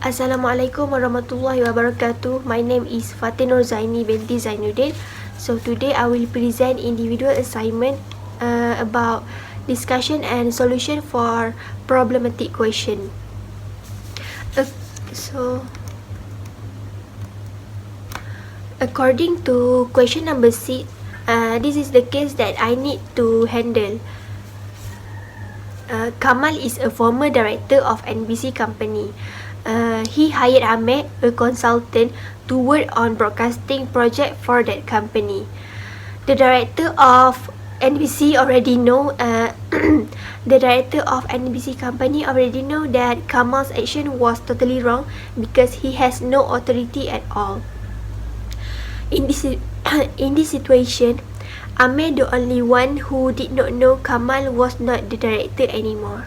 Assalamualaikum warahmatullahi wabarakatuh. My name is Fatinur Zaini binti Zainuddin. So today I will present individual assignment about discussion and solution for problematic question. So according to question number 6, this is the case that I need to handle. Kamal is a former director of NBC company. He hired Ahmed, a consultant, to work on broadcasting project for that company. The director of NBC already know the director of NBC company already know that Kamal's action was totally wrong because he has no authority at all. In this situation, Ahmed, the only one who did not know Kamal was not the director anymore.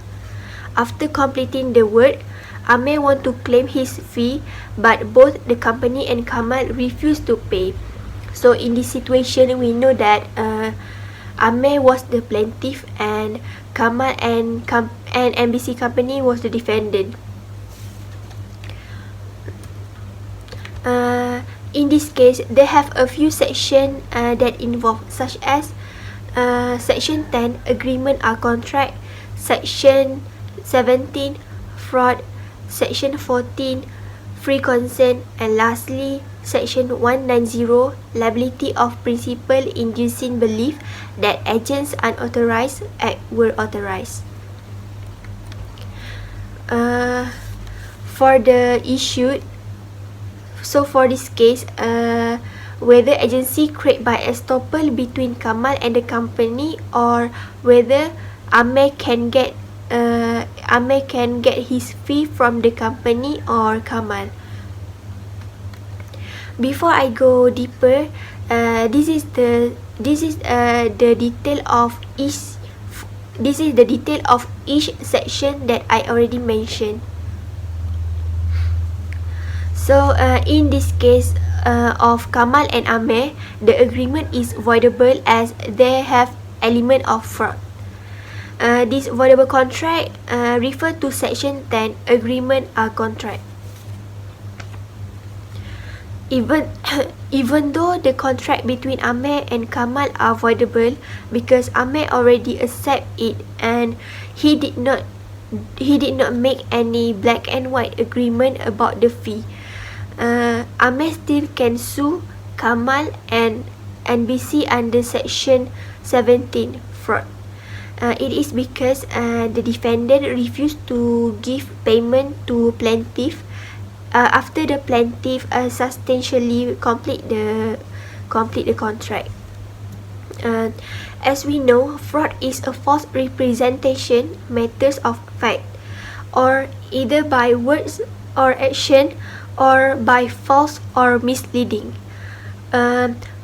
After completing the work, Ahmed want to claim his fee, but both the company and Kamal refused to pay. So in this situation, we know that Ahmed was the plaintiff and Kamal and NBC company was the defendant. In this case, they have a few sections that involve, such as Section 10, agreement or contract, Section 17, fraud, Section 14, free consent, and lastly, Section 190, liability of principal inducing belief that agents unauthorized act were authorized. For the issue, so for this case, whether agency created by estoppel between Kamal and the company, or whether Ahmed can get his fee from the company or Kamal. Before I go deeper, this is the detail of each section that I already mentioned. So in this case of Kamal and Ahmed, the agreement is voidable as they have element of fraud. This voidable contract refer to Section 10, agreement or contract. Even though the contract between Ahmed and Kamal are voidable, because Ahmed already accept it and he did not make any black and white agreement about the fee, Ahmed still can sue Kamal and NBC under Section 17, fraud. It is because the defendant refused to give payment to plaintiff after the plaintiff substantially complete the contract. As we know, fraud is a false representation matters of fact, or either by words or action, or by false or misleading.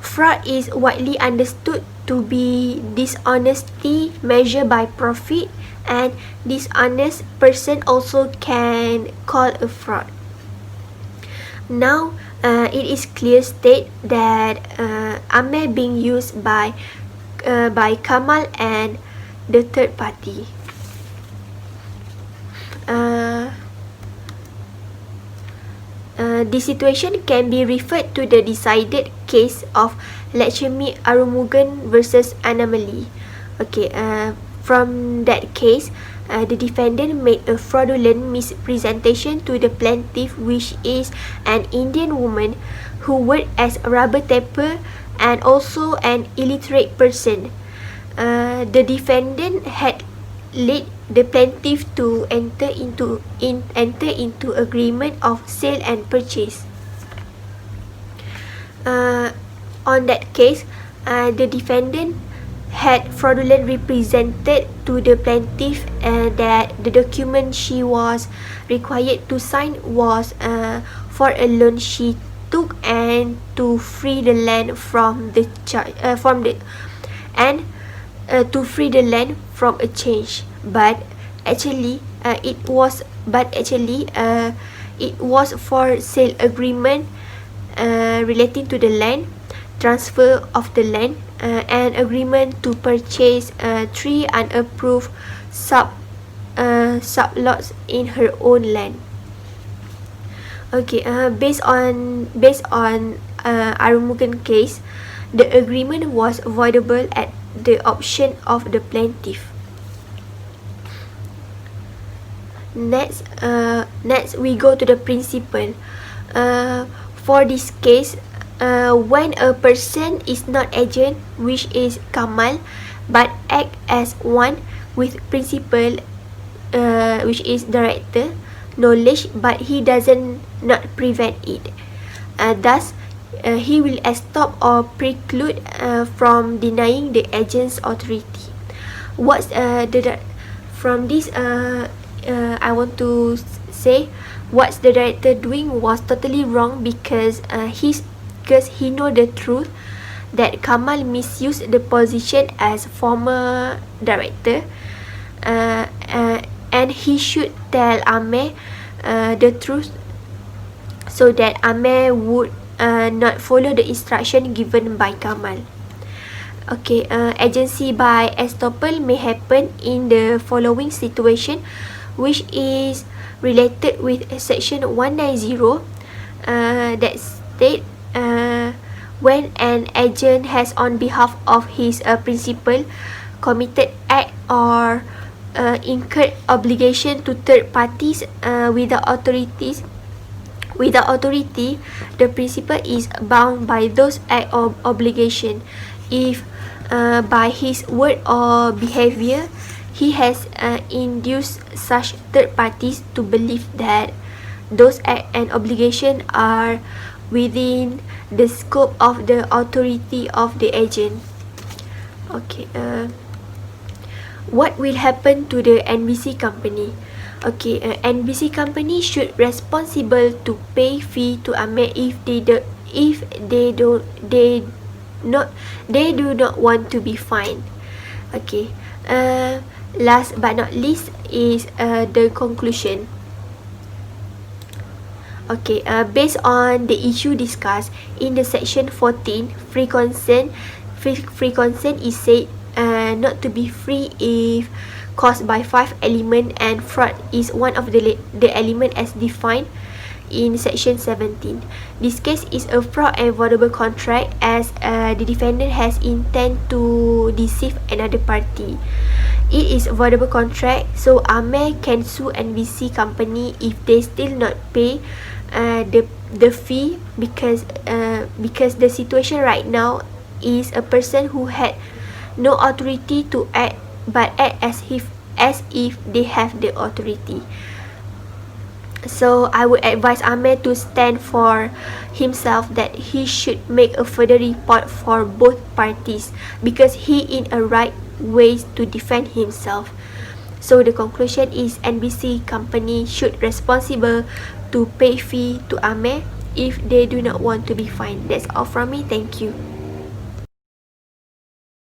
Fraud is widely understood to be dishonesty measured by profit, and dishonest person also can call a fraud. Now, it is clear state that Ahmed being used by Kamal and the third party. This situation can be referred to the decided case of Lakshmi Arumugan versus Anomaly. Okay, from that case, the defendant made a fraudulent misrepresentation to the plaintiff, which is an Indian woman who worked as a rubber tapper and also an illiterate person. The defendant had led the plaintiff to enter into agreement of sale and purchase. On that case, the defendant had fraudulently represented to the plaintiff that the document she was required to sign was for a loan she took and to free the land from the a change, but actually it was for sale agreement relating to the land, transfer of the land, and agreement to purchase 3 unapproved sublots in her own land. Okay, based on Arumugan case, the agreement was avoidable at the option of the plaintiff. Next we go to the principle. For this case, when a person is not agent, which is Kamal, but act as one with principle, which is director, knowledge, but he doesn't not prevent it. Thus, he will stop or preclude from denying the agent's authority. What's from this? I want to say what the director doing was totally wrong because he know the truth that Kamal misused the position as former director, and he should tell Amir the truth so that Amir would not follow the instruction given by Kamal. Okay, agency by estoppel may happen in the following situation, which is related with section 190, that state when an agent has on behalf of his principal committed act or incurred obligation to third parties without authority, the principal is bound by those act or obligation if by his word or behavior he has induced such third parties to believe that those act and obligation are within the scope of the authority of the agent. Okay, what will happen to the NBC company? Okay, NBC company should responsible to pay fee to Ahmed if they do not want to be fined. Okay, last but not least is the conclusion. Okay, based on the issue discussed in the section 14, free consent is said not to be free if caused by 5 element, and fraud is one of the element as defined in section 17. This case is a fraud and voidable contract as the defendant has intent to deceive another party. It is a voidable contract, so Amir can sue NBC company if they still not pay the fee because the situation right now is a person who had no authority to act but act as if they have the authority. So I would advise Amir to stand for himself that he should make a further report for both parties because he in a right ways to defend himself. So the conclusion is NBC company should responsible to pay fee to Amir if they do not want to be fined. That's all from me. Thank you.